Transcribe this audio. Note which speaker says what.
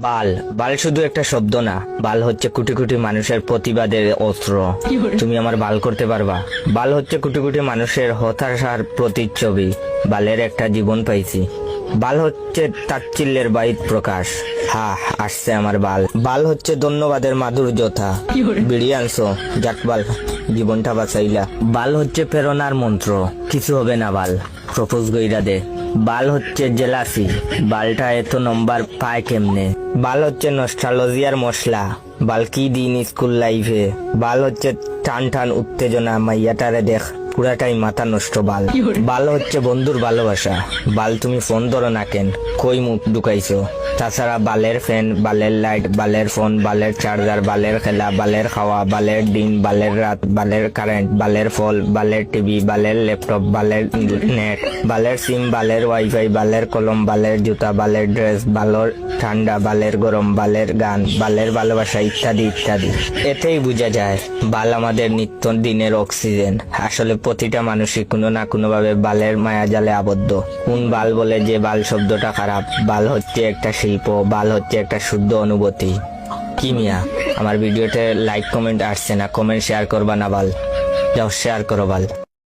Speaker 1: বাল বাল শুধু একটা শব্দ না, বাল হচ্ছে কোটি কোটি মানুষের প্রতিবাদের অস্ত্র। তুমি আমার বাল করতে পারবা? বাল হচ্ছে কোটি কোটি মানুষের হতাশার প্রতিচ্ছবি। বালের একটা জীবন পাইছি। বাল হচ্ছে তাচ্ছিল্যের বাইত প্রকাশ। হা, আসছে আমার বাল। বাল হচ্ছে ধন্যবাদের মাধুর্যতা। বিড়ি আনছো, যাক বাল, জীবনটা বাঁচাইলা। বাল হচ্ছে প্রেরণার মন্ত্র, কিছু হবে না বাল, প্রপোজ গইরা দে। বাল হচ্ছে জেলাসি, বালটা এত নম্বর পায় কেমনে। বাল হচ্ছে নস্টালজিয়ার মশলা, বাল কি দিন স্কুল লাইফে। বাল হচ্ছে টান টান উত্তেজনা, মাইয়াটারে দেখ পুরাটাই মাথা নষ্ট। বাল বাল হচ্ছে বন্ধুর ভালোবাসা। বাল তুমি ফোন ধরো না কেন, কই মুখ ঢুকাইছো? তাছাড়া বালের ফ্যান, বালের লাইট, বালের ফোন, বালের চার্জার, বালের খেলা, বালের খাওয়া, বালের দিন, বালের রাত, বালের কারেন্ট, বালের ফল, বালের টিভি, বালের ল্যাপটপ, বালের নেট, বালের সিম, বালের ওয়াইফাই, বালের কলম, বালের জুতা, বালের ড্রেস, বালের ঠান্ডা, বালের গরম, বালের গান, বালের ভালোবাসা, ইত্যাদি ইত্যাদি। এতেই বোঝা যায় বাল আমাদের নিত্য দিনের অক্সিজেন। আসলে প্রতিটা মানুষই কোনো না কোনো ভাবে বালের মায়াজালে আবদ্ধ। কোন বাল বলে যে বাল শব্দটা খারাপ? বাল হচ্ছে একটা শিল্প, বাল হচ্ছে একটা শুদ্ধ অনুভূতি। কি মিয়া, আমার ভিডিওতে লাইক কমেন্ট আসছে না, কমেন্ট শেয়ার করবা না বাল? যাও শেয়ার করো বাল।